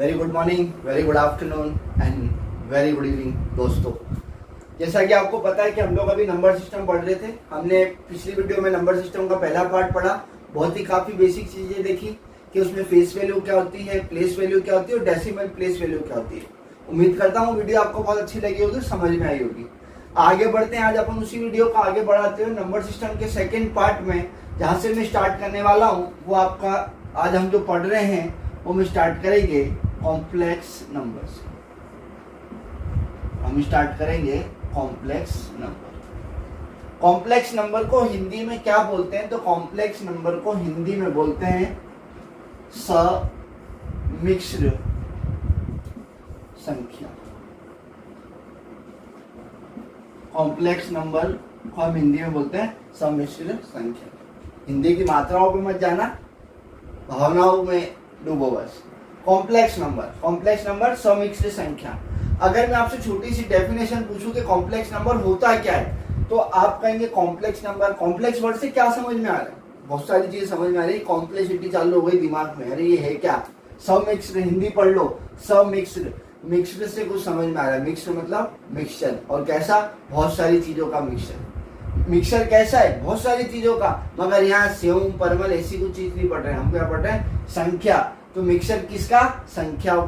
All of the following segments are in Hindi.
Very good morning, very good afternoon and very good evening दोस्तों। जैसा कि आपको पता है कि हम लोग अभी नंबर सिस्टम पढ़ रहे थे। हमने पिछली वीडियो में नंबर सिस्टम का पहला पार्ट पढ़ा। बहुत ही काफ़ी बेसिक चीज़ें देखी कि उसमें फेस वैल्यू क्या होती है, प्लेस वैल्यू क्या होती है और डेसिमल प्लेस वैल्यू क्या होती है। उम्मीद करता हूँ वीडियो आपको बहुत अच्छी लगी होगी, समझ में आई होगी। आगे बढ़ते हैं। आज अपन उसी वीडियो को आगे बढ़ाते हुए नंबर सिस्टम के सेकेंड पार्ट में जहाँ से मैं स्टार्ट करने वाला हूँ वो आपका आज हम जो पढ़ रहे हैं वो हम स्टार्ट करेंगे कॉम्प्लेक्स नंबर से। हम स्टार्ट करेंगे कॉम्प्लेक्स नंबर। कॉम्प्लेक्स नंबर को हिंदी में क्या बोलते हैं? तो कॉम्प्लेक्स नंबर को हिंदी में बोलते हैं समिश्र संख्या। कॉम्प्लेक्स नंबर को हम हिंदी में बोलते हैं समिश्र संख्या। हिंदी की मात्राओं पे मत जाना, भावनाओं में डूबो बस। कॉम्प्लेक्स नंबर समिश्र संख्या। अगर मैं आपसे छोटी सी डेफिनेशन पूछूं कि कॉम्प्लेक्स नंबर होता क्या है तो आप कहेंगे कॉम्प्लेक्स नंबर। कॉम्प्लेक्स वर्ड से क्या समझ में आ रहा है? बहुत सारी चीजें समझ में आ रही है। कॉम्प्लेक्सिटी चालू हो गई दिमाग में, अरे ये है क्या? समिश्र, हिंदी पढ़ लो, समिश्र। मिक्सर से कुछ समझ में आ रहा है। मिक्सर मतलब मिक्सचर, और कैसा? बहुत सारी चीजों का मिक्सचर। मिक्सचर कैसा है? बहुत सारी चीजों का। मगर यहाँ सेव परमल ऐसी कुछ चीज नहीं पढ़ रहे हैं, हम क्या पढ़ रहे हैं? संख्या। तो मिक्सचर किसका? संख्याओं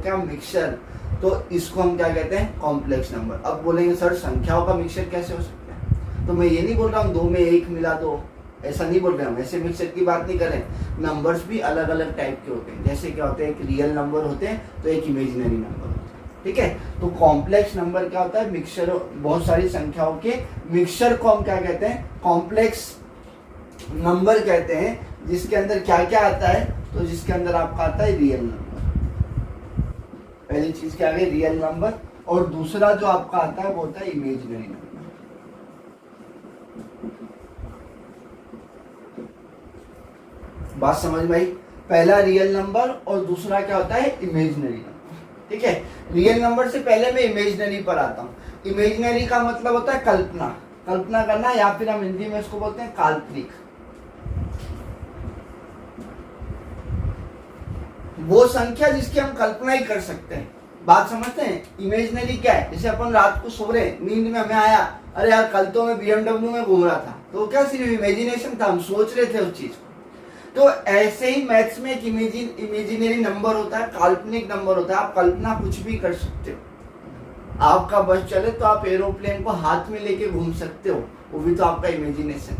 का मिक्सचर। तो इसको हम क्या कहते हैं? Complex number. अब बोलेंगे सर संख्याओं का मिक्सचर कैसे हो सकता है? तो मैं ये नहीं बोल रहा हूँ 2 में 1 मिला दो, ऐसा नहीं बोल रहे हम, ऐसे मिक्सचर की बात नहीं कर रहे। नंबर्स भी अलग अलग टाइप के होते हैं। जैसे क्या होते हैं, एक रियल नंबर होते हैं तो एक इमेजिनरी नंबर होते हैं, ठीक है। तो कॉम्प्लेक्स नंबर क्या होता है? मिक्सचर, बहुत सारी संख्याओं के मिक्सचर को हम क्या कहते हैं? कॉम्प्लेक्स नंबर कहते हैं। जिसके अंदर क्या क्या आता है? तो जिसके अंदर आपका आता है रियल नंबर। पहली चीज क्या है? Real number. और दूसरा जो आपका आता है वो होता है इमेजिनरी नंबर। बात समझ में आई? पहला रियल नंबर और दूसरा क्या होता है? इमेजिनरी नंबर, ठीक है। रियल नंबर से पहले मैं इमेजिनरी पर आता हूँ। इमेजिनरी का मतलब होता है कल्पना करना, या फिर हम हिंदी में इसको बोलते हैं काल्पनिक। वो संख्या जिसकी हम कल्पना ही कर सकते हैं। बात समझते हैं? इमेजिनरी क्या है? जैसे अपन रात को सो रहे, नींद में हमें आया, अरे यार कल तो मैं BMW में घूम रहा था, तो क्या सिर्फ इमेजिनेशन था, हम सोच रहे थे उस चीज को। तो ऐसे ही मैथ्स में एक इमेजिनरी नंबर होता है, काल्पनिक नंबर होता है। आप कल्पना कुछ भी कर सकते हो। आपका बस चले तो आप एरोप्लेन को हाथ में लेके घूम सकते हो, वो भी तो आपका इमेजिनेशन।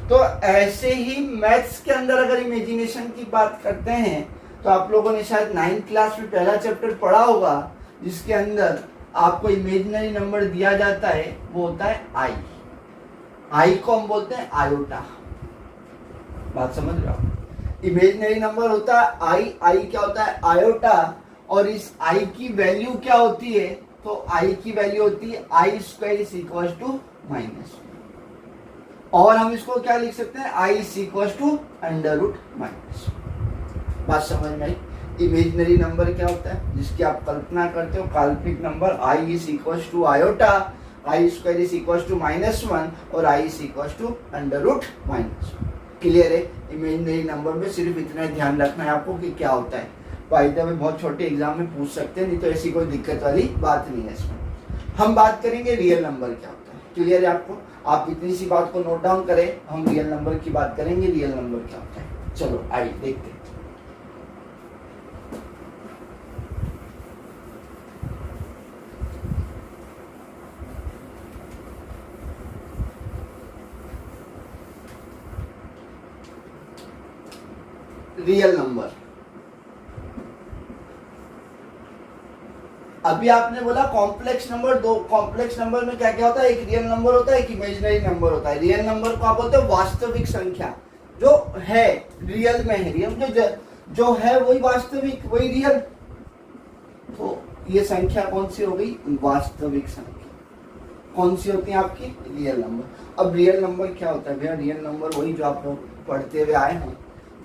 तो ऐसे ही मैथ्स के अंदर अगर इमेजिनेशन की बात करते हैं तो आप लोगों ने शायद 9th क्लास में पहला चैप्टर पढ़ा होगा जिसके अंदर आपको इमेजिनरी नंबर दिया जाता है, वो होता है आई को हम बोलते हैं आयोटा। बात समझ रहे हो? इमेजिनरी नंबर होता है आई क्या होता है? आयोटा। और इस आई की वैल्यू क्या होती है? तो आई की वैल्यू होती है I² = -1। और हम इसको क्या लिख सकते हैं? I √−1। बात समझ में आई? इमेजिनरी नंबर क्या होता है? जिसकी आप कल्पना करते हो, काल्पनिक नंबर। I = आयोटा, I² = -1 और I √−1। क्लियर है? इमेजिनरी नंबर में सिर्फ इतना ध्यान रखना है आपको कि क्या होता है। फायदा में बहुत छोटे एग्जाम में पूछ सकते हैं, नहीं तो ऐसी कोई दिक्कत वाली बात नहीं है इसमें। हम बात करेंगे रियल नंबर क्या होता है। क्लियर है आपको? आप इतनी सी बात को नोट डाउन करें, हम रियल नंबर की बात करेंगे। रियल नंबर क्या होता है? चलो आइए देखते हैं। Real number. अभी आपने बोला कॉम्प्लेक्स नंबर। दो कॉम्प्लेक्स नंबर में क्या क्या होता है? एक रियल नंबर होता है, एक इमेजिनरी नंबर होता है। रियल नंबर को आप बोलते हो वास्तविक संख्या, जो है रियल में है। रियल जो है वही वास्तविक, वही रियल। तो ये संख्या कौन सी हो गई? वास्तविक संख्या। कौन सी होती है आपकी? Real number. अब रियल नंबर क्या होता है भैया? रियल नंबर वही जो आप लोग पढ़ते हुए आए हैं,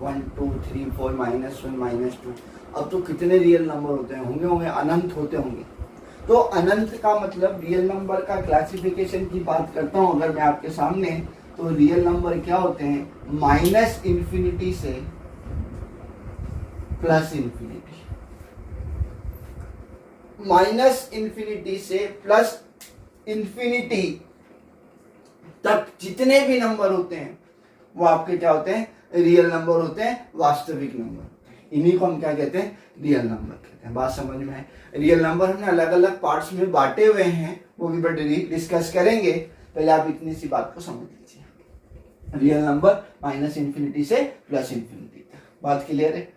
1 2 3 4 -1 -2। अब तो कितने रियल नंबर होते हैं? होंगे अनंत होते होंगे। तो अनंत का मतलब रियल नंबर का क्लासिफिकेशन की बात करता हूं अगर मैं आपके सामने, तो रियल नंबर क्या होते हैं? -∞ से +∞। माइनस इन्फिनिटी से प्लस इन्फिनिटी तक जितने भी नंबर होते हैं वो आपके क्या होते हैं, रियल नंबर होते हैं, वास्तविक नंबर। इन्हीं को हम क्या कहते हैं, रियल नंबर कहते हैं। बात समझ में है? रियल नंबर हमने अलग अलग पार्ट्स में बांटे हुए हैं, वो भी बड़े डिस्कस करेंगे। पहले आप इतनी सी बात को समझ लीजिए, रियल नंबर माइनस इन्फिनिटी से प्लस इन्फिनिटी तक। बात क्लियर है?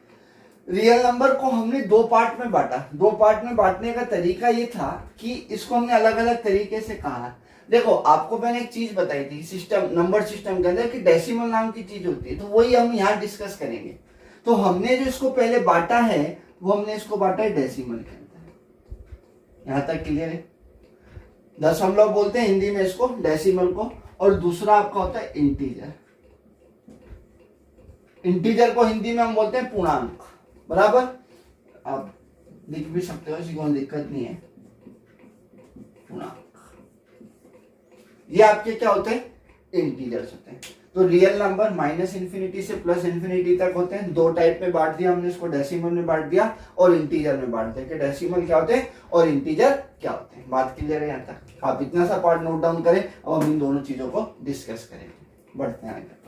रियल नंबर को हमने दो पार्ट में बांटा। दो पार्ट में बांटने का तरीका ये था कि इसको हमने अलग अलग तरीके से कहा। देखो, आपको मैंने एक चीज बताई थी सिस्टम, नंबर सिस्टम के अंदर कि डेसिमल नाम की चीज होती है, तो वही हम यहाँ डिस्कस करेंगे। तो हमने जो इसको पहले बांटा है वो हमने इसको बांटा है डेसिमल के अंदर। यहां तक क्लियर है? दशमलव बोलते हैं हिंदी में इसको, डेसिमल को। और दूसरा आपका होता है इंटीजर। इंटीजर को हिंदी में हम बोलते हैं पूर्णांक। बराबर? आप लिख भी सकते हो, इसकी कोई दिक्कत नहीं है। पूर्णांक ये आपके क्या होते हैं, इंटीजर्स होते हैं। तो रियल नंबर माइनस इन्फिनिटी से प्लस इन्फिनिटी तक होते हैं। दो टाइप में बांट दिया हमने इसको, डेसिमल में बांट दिया और इंटीजर में बांट दिया कि डेसिमल क्या होते हैं और इंटीजर क्या होते हैं। बात क्लियर है? यहाँ तक आप इतना सा पार्ट नोट डाउन करें और हम इन दोनों चीजों को डिस्कस करेंगे। बढ़ते हैं आगे।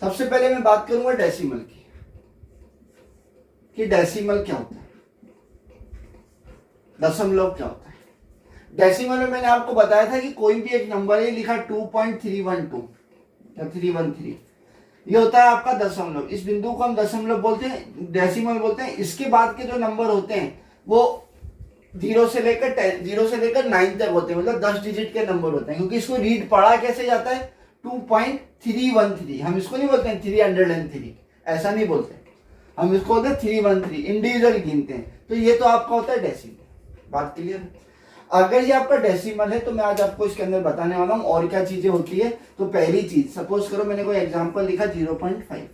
सबसे पहले मैं बात करूंगा डेसिमल की, कि डेसिमल क्या होता है, दशमलव क्या होता है। डेसिमल में मैंने आपको बताया था कि कोई भी एक नंबर है, लिखा 2.312 या 313, ये होता है आपका दशमलव। इस बिंदु को हम दशमलव बोलते हैं, डेसिमल बोलते हैं। इसके बाद के जो नंबर होते हैं वो 0 से लेकर 9 तक होते हैं, मतलब 10 डिजिट के नंबर होते हैं। क्योंकि इसको रीड पढ़ा कैसे जाता है, 2.313। हम इसको नहीं बोलते हैं 303, ऐसा नहीं बोलते, हम इसको बोलते हैं 313, इंडिविजुअल गिनते हैं। तो ये तो आपका होता है डेसिमल। बात क्लियर है? अगर ये आपका डेसिमल है तो मैं आज आपको इसके अंदर बताने वाला हूं और क्या चीजें होती है। तो पहली चीज, सपोज करो मैंने कोई एग्जांपल लिखा 0.5,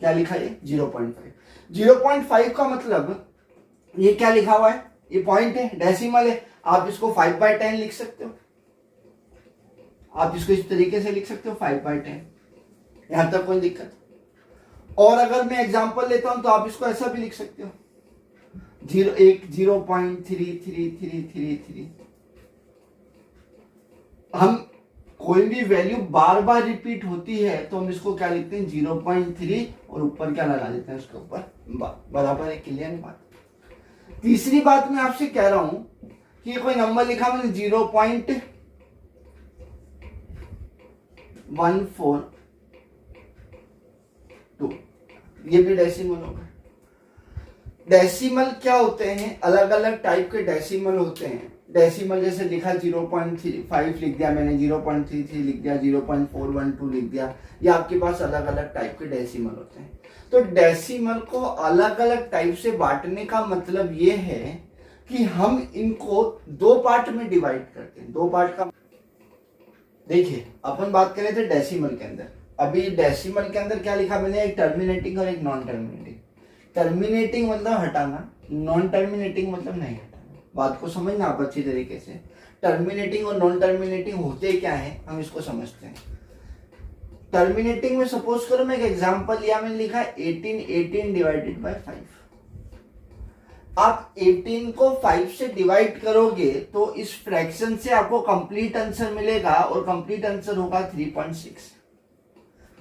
क्या लिखा है 0.5। 0.5 का मतलब ये क्या लिखा हुआ है, ये पॉइंट है, डेसिमल है। आप इसको 5/10 लिख सकते हो, आप इसको इस तरीके से लिख सकते हो 5/10, यहां तक कोई दिक्कत। और अगर मैं एग्जांपल लेता हूं तो आप इसको ऐसा भी लिख सकते हो 0.333333। हम कोई भी वैल्यू बार बार रिपीट होती है तो हम इसको क्या लिखते हैं 0.3 और ऊपर क्या लगा देते हैं उसके ऊपर बराबर है। क्लियर है बात? तीसरी बात मैं आपसे कह रहा हूं कि कोई नंबर लिखा मैंने 0.142, ये भी डेसिमल होगा। डेसिमल क्या होते हैं, अलग अलग टाइप के डेसिमल होते हैं। डेसिमल जैसे लिखा 0.5 लिख दिया मैंने, 0.33 लिख दिया, 0.412 लिख दिया, ये आपके पास अलग अलग टाइप के डेसिमल होते हैं। तो डेसिमल को अलग अलग टाइप से बांटने का मतलब ये है कि हम इनको दो पार्ट में डिवाइड करते हैं। दो पार्ट का देखिए, अपन बात कर रहे थे डेसिमल के अंदर। अभी डेसिमल के अंदर क्या लिखा मैंने, एक टर्मिनेटिंग और एक नॉन टर्मिनेटिंग। टर्मिनेटिंग मतलब हटाना, नॉन टर्मिनेटिंग मतलब नहीं हटाना। बात को समझना आप अच्छी तरीके से। टर्मिनेटिंग और नॉन टर्मिनेटिंग होते क्या है हम इसको समझते हैं। टर्मिनेटिंग में सपोज करो मैं एक एग्जांपल लिया, मैंने लिखा 18 डिवाइडेड बाय 5। आप 18 को 5 से डिवाइड करोगे तो इस फ्रैक्शन से आपको कंप्लीट आंसर मिलेगा और कंप्लीट आंसर होगा 3.6।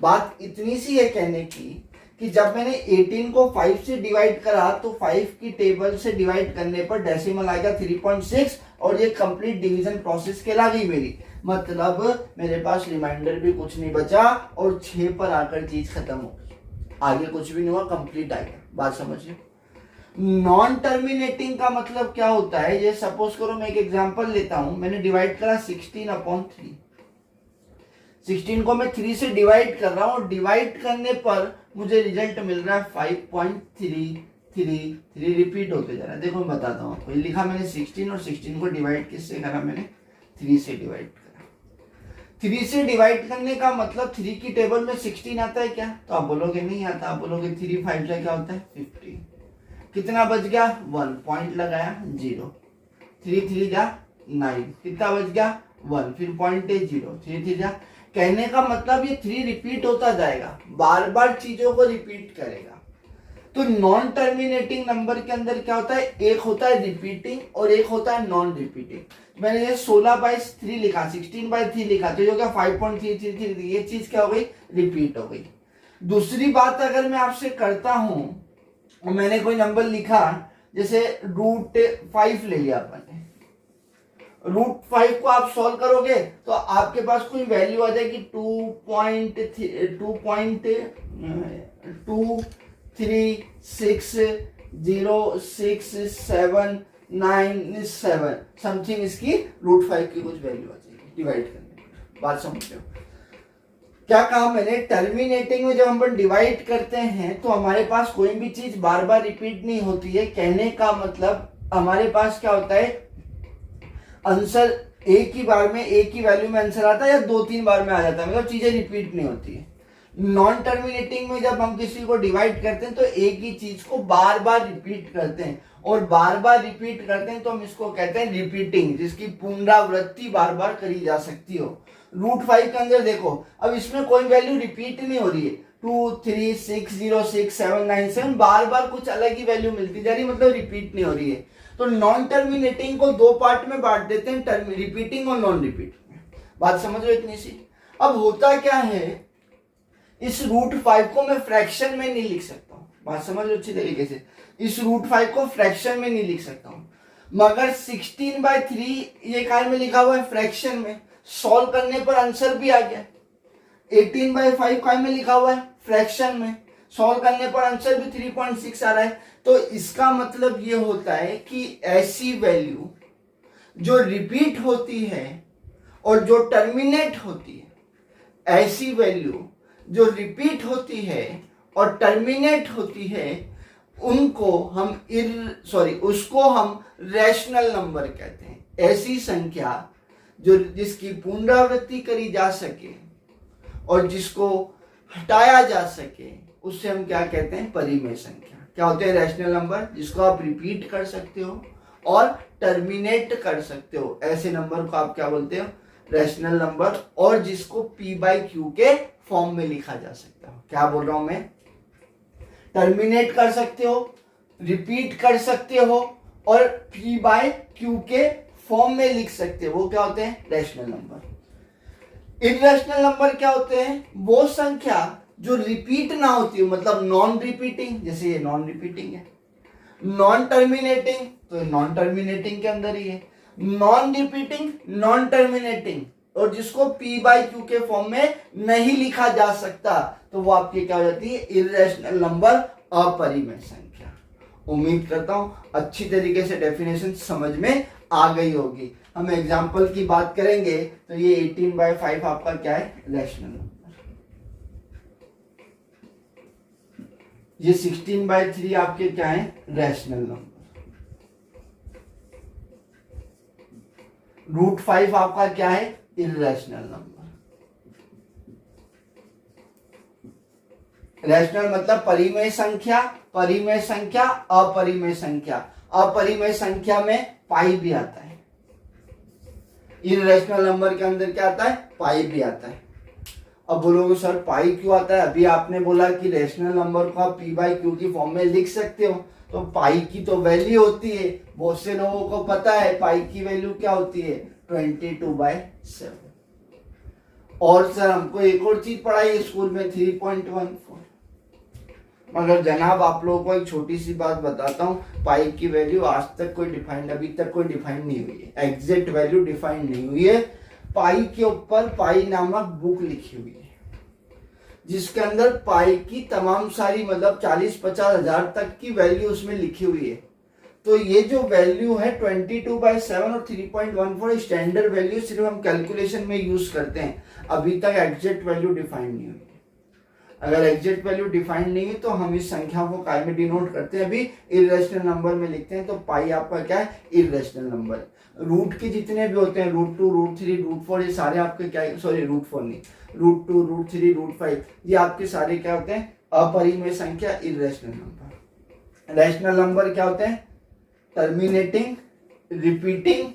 बात इतनी सी है कहने की कि जब मैंने 18 को 5 से डिवाइड करा तो 5 की टेबल से डिवाइड करने पर डेसिमल आएगा 3.6 और ये कंप्लीट डिवीजन प्रोसेस कहला गई मेरी। मतलब मेरे पास रिमाइंडर भी कुछ नहीं बचा और 6 पर आकर चीज खत्म हो गई, आगे कुछ भी नहीं हुआ, कंप्लीट आ गया। बात समझिए। नॉन टर्मिनेटिंग का मतलब क्या होता है, ये सपोज करो मैं एक एग्जांपल लेता हूं, मैंने डिवाइड करा 16/3। 16 को मैं 3 से डिवाइड कर रहा हूं और डिवाइड करने पर मुझे रिजल्ट मिल रहा है 5.333 रिपीट होते जा रहा है। देखो मैं बताता हूं आपको, लिखा मैंने 16 और 16 को डिवाइड किससे करा, मैंने 3 से डिवाइड करा। 3 से डिवाइड करने का मतलब 3 की टेबल में 16 आता है क्या, तो आप बोलोगे नहीं आता, आप बोलोगे 3 5 क्या होता है 50। कितना बच गया 1, पॉइंट लगाया 0। 3 3 जा 9, कितना बच गया 1, फिर पॉइंट है 0, 3 3 जा। कहने का मतलब ये 3 रिपीट होता जाएगा, बार बार चीजों को रिपीट करेगा। तो नॉन टर्मिनेटिंग नंबर के अंदर क्या होता है, एक होता है रिपीटिंग और एक होता है नॉन रिपीटिंग। मैंने ये 16/3 लिखा, 16/3 लिखा, तो जो क्या 5.333, ये चीज क्या हो गई, रिपीट हो गई। दूसरी बात अगर मैं आपसे करता हूं और मैंने कोई नंबर लिखा, जैसे √5 ले लिया अपन ने, √5 को आप सॉल्व करोगे तो आपके पास कोई वैल्यू आ जाएगी 2.3606797 समथिंग, इसकी √5 की कुछ वैल्यू आ जाएगी डिवाइड करने पर। बात समझते हो क्या कहा मैंने, टर्मिनेटिंग में जब हम डिवाइड करते हैं तो हमारे पास कोई भी चीज बार बार रिपीट नहीं होती है। कहने का मतलब हमारे पास क्या होता है, आंसर एक ही बार में, एक ही वैल्यू में आंसर आता है या 2-3 बार में आ जाता है, मतलब चीजें रिपीट नहीं होती है। नॉन टर्मिनेटिंग में जब हम किसी को डिवाइड करते हैं तो एक ही चीज को बार बार रिपीट करते हैं, और बार बार रिपीट करते हैं तो हम इसको कहते हैं रिपीटिंग, जिसकी पुनरावृत्ति बार बार करी जा सकती हो। √5 के अंदर देखो, अब इसमें कोई वैल्यू रिपीट नहीं हो रही है, 236067797 बार बार कुछ अलग ही वैल्यू मिलती जा रही है, मतलब रिपीट नहीं हो रही है। तो नॉन टर्मिनेटिंग को 2 पार्ट में बांट देते हैं, रिपीटिंग और नॉन रिपीटिंग। बात समझ रहे हो इतनी सी। अब होता क्या है, इस √5 को मैं फ्रैक्शन में नहीं लिख सकता हूं, बात समझ लो अच्छी तरीके से, इस √5 को फ्रैक्शन में नहीं लिख सकता हूं, मगर 16/3 ये काय में लिखा हुआ है, फ्रैक्शन में, सॉल्व करने पर आंसर भी आ गया। 18/5 काय में लिखा हुआ है, फ्रैक्शन में, सॉल्व करने पर आंसर भी 3.6 आ रहा है। तो इसका मतलब ये होता है कि ऐसी वैल्यू जो रिपीट होती है और जो टर्मिनेट होती है, ऐसी वैल्यू जो रिपीट होती है और टर्मिनेट होती है, उनको हम उसको हम रैशनल नंबर कहते हैं। ऐसी संख्या जो जिसकी पुनरावृत्ति करी जा सके और जिसको हटाया जा सके, उससे हम क्या कहते हैं, परिमेय संख्या। क्या होते हैं, रैशनल नंबर, जिसको आप रिपीट कर सकते हो और टर्मिनेट कर सकते हो, ऐसे नंबर को आप क्या बोलते हो, रैशनल नंबर, और जिसको P/Q के फॉर्म में लिखा जा सकता है। क्या बोल रहा हूं मैं, टर्मिनेट कर सकते हो, रिपीट कर सकते हो और P/Q के फॉर्म में लिख सकते हो, वो क्या होते हैं, रैशनल नंबर। इररेशनल नंबर क्या होते हैं, वो संख्या जो रिपीट ना होती हो, मतलब नॉन रिपीटिंग, जैसे ये नॉन रिपीटिंग है। नॉन टर्मिनेटिंग, तो नॉन टर्मिनेटिंग के अंदर ही है। नॉन रिपीटिंग, नॉन टर्मिनेटिंग, और जिसको P/Q के फॉर्म में नहीं लिखा जा सकता, तो वो आपकी क्या हो जाती है, इररेशनल नंबर, अपरिमेय संख्या। उम्मीद करता हूं अच्छी तरीके से डेफिनेशन समझ में आ गई होगी। हम एग्जांपल की बात करेंगे तो ये 18/5 आपका क्या है, रैशनल नंबर। ये 16/3 आपके क्या है, रैशनल नंबर। √5 आपका क्या है, इररेशनल नंबर। रैशनल मतलब परिमेय संख्या, परिमेय संख्या, अपरिमेय संख्या। अपरिमेय संख्या में पाई भी आता है, इररेशनल नंबर के अंदर क्या आता है, पाई भी आता है। अब बोलोगे सर पाई क्यों आता है, अभी आपने बोला कि रैशनल नंबर को आप P/Q की फॉर्म में लिख सकते हो, तो पाई की तो वैल्यू होती है, बहुत से लोगों को पता है पाई की वैल्यू क्या होती है, 22/7। और सर हमको एक और चीज पढ़ाई स्कूल में, 3.14। मगर जनाब आप लोगों को एक छोटी सी बात बताता हूँ, पाई की वैल्यू आज तक कोई डिफाइंड, अभी तक कोई डिफाइंड नहीं हुई है, एग्जैक्ट वैल्यू डिफाइंड नहीं हुई है। पाई के ऊपर पाई नामक बुक लिखी हुई है, जिसके अंदर पाई की तमाम सारी, मतलब 40-50 हजार तक की वैल्यू उसमें लिखी हुई है। तो ये जो वैल्यू है 22/7 और 3.14 स्टैंडर्ड वैल्यू सिर्फ हम कैलकुलेशन में यूज करते हैं, अभी तक एग्जैक्ट वैल्यू डिफाइंड नहीं हुई। अगर एग्जैक्ट वैल्यू डिफाइंड नहीं है तो हम इस संख्या को काय में डिनोट करते हैं, अभी इररेशनल नंबर में लिखते हैं। तो पाई आपका क्या है, इररेशनल नंबर। रूट के जितने भी होते हैं, √2, √3, √4, ये सारे आपके क्या है, सॉरी √4 नहीं, √2, √3, √5, ये आपके सारे क्या होते हैं, अपरिमेय संख्या, इररेशनल नंबर। रैशनल नंबर क्या होते हैं, terminating, repeating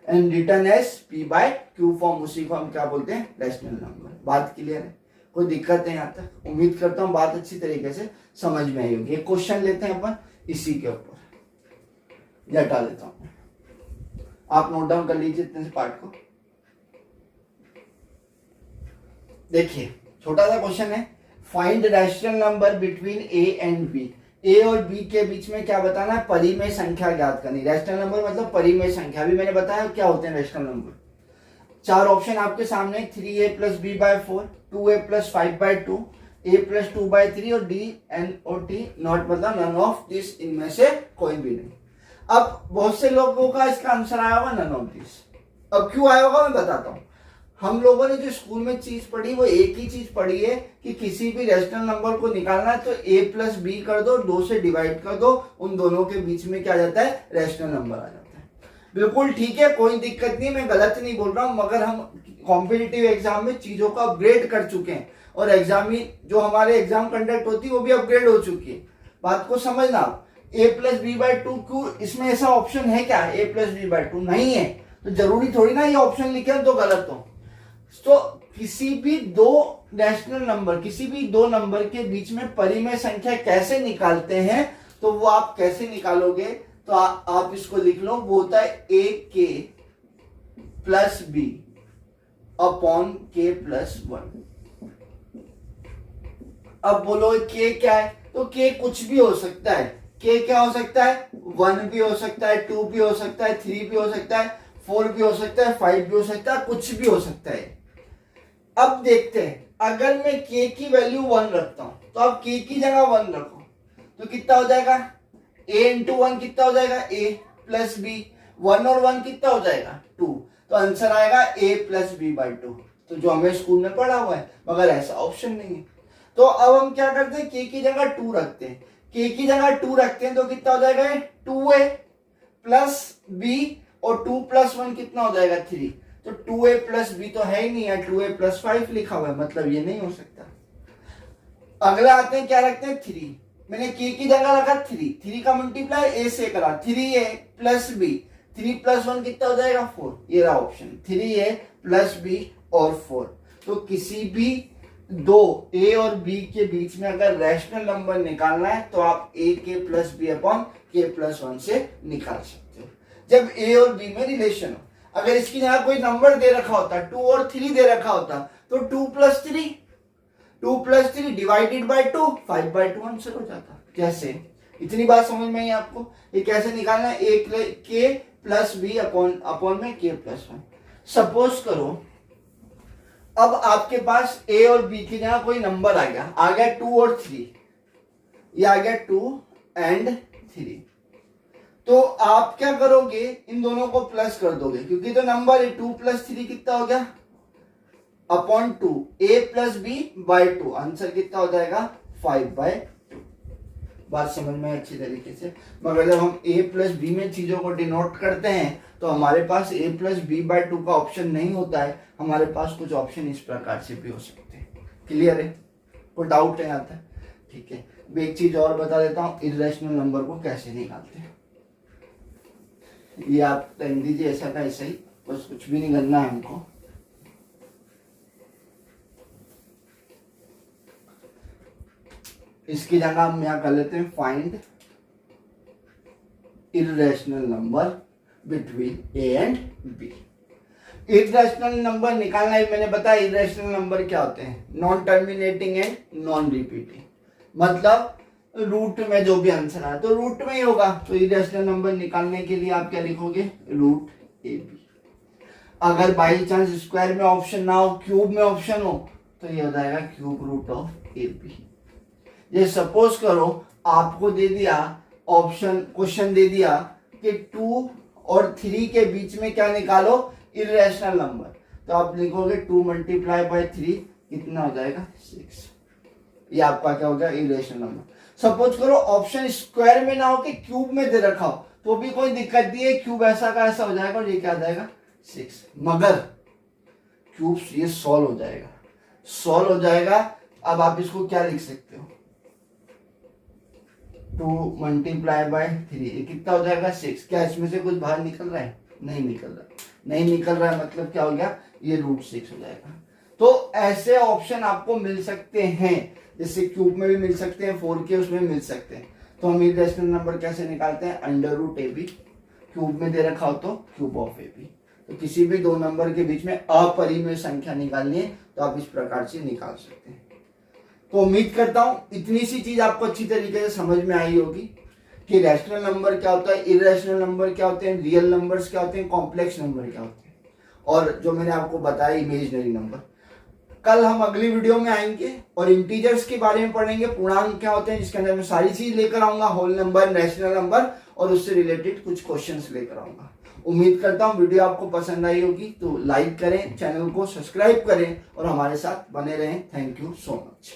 and written as p by q form, उसी को हम क्या बोलते हैं, रैशनल नंबर। बात क्लियर है? कोई दिक्कत है यहाँ तक? उम्मीद करता हूँ बात अच्छी तरीके से समझ में आई होगी। एक क्वेश्चन लेते हैं अपन इसी के ऊपर, ये हटा देता हूँ, आप नोट डाउन कर लीजिए इतने से पार्ट को। देखिए छोटा सा क्वेश्चन है, find rational number between A and B. A और बी के बीच में क्या बताना है, परिमेय संख्या ज्ञात करनी। रैशनल नंबर मतलब परिमेय संख्या। अभी मैंने बताया क्या होते हैं रैशनल नंबर। चार ऑप्शन आपके सामने, 3a plus b by 4, 2a plus 5 by 2, a plus 2 by 3 और d एन और t नॉट, मतलब नन ऑफ दिस, इनमें से कोई भी नहीं। अब बहुत से लोगों का इसका आंसर आया होगा नन ऑफ दिस। अब क्यों आया होगा मैं बताता हूँ। हम लोगों ने जो स्कूल में चीज पढ़ी वो एक ही चीज पढ़ी है कि किसी भी रैशनल नंबर को निकालना है तो a प्लस बी कर दो, 2 से डिवाइड कर दो, उन दोनों के बीच में क्या आ जाता है, रैशनल नंबर आ जाता है। बिल्कुल ठीक है, कोई दिक्कत नहीं, मैं गलत नहीं बोल रहा हूं, मगर हम कॉम्पिटिटिव एग्जाम में चीजों को अपग्रेड कर चुके हैं और एग्जाम जो हमारे एग्जाम कंडक्ट होती है वो भी अपग्रेड हो चुकी है। बात को समझना आप। a प्लस बी बाय 2, क्यों इसमें ऐसा ऑप्शन है क्या, a प्लस बी बाय 2 नहीं है, तो जरूरी थोड़ी ना ये ऑप्शन लिखे तो गलत हो। तो किसी भी दो रैशनल नंबर, किसी भी दो नंबर के बीच में परिमेय संख्या कैसे निकालते हैं, तो वो आप कैसे निकालोगे, तो आप इसको लिख लो, वो होता है a k plus b upon k plus 1। अब बोलो k क्या है, तो k कुछ भी हो सकता है। k क्या हो सकता है, 1 भी हो सकता है, 2 भी हो सकता है, 3 भी हो सकता है, 4 भी हो सकता है, 5 भी हो सकता है, कुछ भी हो सकता है। अब देखते हैं, अगर मैं k की वैल्यू 1 रखता हूं तो अब k की जगह 1 रखो तो कितना हो जाएगा, a इंटू 1 कितना हो जाएगा, a प्लस b, 1 और 1 कितना हो जाएगा, 2, तो आंसर आएगा a प्लस बी बाई 2, तो जो हमें स्कूल में पढ़ा हुआ है, मगर ऐसा ऑप्शन नहीं है। तो अब हम क्या करते हैं, k की जगह 2 रखते हैं, k की जगह 2 रखते हैं तो कितना हो जाएगा, 2a प्लस b और 2 प्लस 1 कितना हो जाएगा, 3, तो 2a प्लस बी तो है ही नहीं है, 2a प्लस 5 लिखा हुआ है, मतलब ये नहीं हो सकता। अगला आते हैं, क्या रखते हैं, 3, मैंने k की जगह रखा 3, 3 का मल्टीप्लाई a से करा, 3a प्लस b, 3 प्लस 1 कितना हो जाएगा, 4, ये रहा ऑप्शन, 3a प्लस b और 4। तो किसी भी दो a और b के बीच में अगर रैशनल नंबर निकालना है तो आप a k plus b upon k plus 1 से निकाल सकते हो, जब a और b में रिलेशन हो। अगर इसकी जगह कोई नंबर दे रखा होता, 2 और 3 दे रखा होता, तो 2 plus 3 divided by 2, 5 by 2 answer हो जाता। कैसे, इतनी बात समझ में आई आपको, ये कैसे निकालना है, a k plus b upon में k प्लस 1। सपोज करो अब आपके पास a और b की जगह कोई नंबर आ गया 2 और 3, ये आ गया 2 एंड 3, तो आप क्या करोगे, इन दोनों को प्लस कर दोगे, क्योंकि तो नंबर है, 2 प्लस 3 कितना हो गया, upon 2, a plus b by 2, answer कितना हो जाएगा, 5 बाय 2। बात समझ में अच्छी तरीके से। मगर जब हम a प्लस बी में चीजों को डिनोट करते हैं तो हमारे पास a प्लस बी बाई 2 का ऑप्शन नहीं होता है, हमारे पास कुछ ऑप्शन इस प्रकार से भी हो सकते हैं। क्लियर है, कोई डाउट नहीं आता? ठीक है, एक चीज और बता देता हूँ, इर्रेशनल नंबर को कैसे निकालते हैं, ये आप टाइम दीजिए, ऐसा का ऐसा ही, बस कुछ भी नहीं करना है हमको। इसकी जगह हम यहाँ कर लेते हैं, find irrational number between A and b. Irrational number निकालना है, मैंने बताया इर्रेशनल नंबर क्या होते हैं, non terminating and non repeating, मतलब रूट में जो भी आंसर आया तो रूट में ही होगा। तो इरेशनल नंबर निकालने के लिए आप क्या लिखोगे, रूट ए बी। अगर बाई चांस स्क्वायर में ऑप्शन ना हो, क्यूब में ऑप्शन हो, तो ये हो जाएगा cube root of a b. ये सपोज करो आपको दे दिया ऑप्शन, क्वेश्चन दे दिया कि 2 और 3 के बीच में क्या निकालो, इरेशनल नंबर, तो आप लिखोगे 2 मल्टीप्लाई बाय 3 कितना हो जाएगा, 6। ये आपका क्या हो गया, इरेशनल नंबर। सपोज करो ऑप्शन स्क्वायर में ना हो कि क्यूब में दे रखा हो, तो भी कोई दिक्कत नहीं है, क्यूब ऐसा का ऐसा हो जाएगा और ये क्या आ जाएगा, 6। मगर क्यूब ये सॉल्व हो जाएगा। अब आप इसको क्या लिख सकते हो, 2 मल्टीप्लाई बाय 3, ये कितना हो जाएगा 6। क्या इसमें से कुछ बाहर निकल रहा है? नहीं निकल रहा, नहीं निकल रहा है, मतलब क्या हो गया, ये √6 हो जाएगा। तो ऐसे ऑप्शन आपको मिल सकते हैं, जैसे क्यूब में भी मिल सकते हैं, 4 के उसमें मिल सकते हैं। तो हम इरेशनल नंबर कैसे निकालते हैं? √ab, क्यूब में दे रखा हो तो क्यूब ऑफ ab। तो किसी भी दो नंबर के बीच में अपरिमेय संख्या निकालनी है तो आप इस प्रकार से निकाल सकते हैं। तो उम्मीद करता हूं इतनी सी चीज आपको अच्छी तरीके से समझ में आई होगी कि रैशनल नंबर क्या होता है, इरेशनल नंबर क्या होते हैं, रियल नंबर्स क्या होते हैं, कॉम्प्लेक्स नंबर क्या होते हैं, और जो मैंने आपको बताया इमेजिनरी नंबर। कल हम अगली वीडियो में आएंगे और इंटीजर्स के बारे में पढ़ेंगे, पूर्णांक क्या होते हैं, जिसके अंदर मैं सारी चीज लेकर आऊंगा, होल नंबर, रैशनल नंबर, और उससे रिलेटेड कुछ क्वेश्चंस लेकर आऊंगा। उम्मीद करता हूं वीडियो आपको पसंद आई होगी, तो लाइक करें, चैनल को सब्सक्राइब करें और हमारे साथ बने रहें। Thank you so much.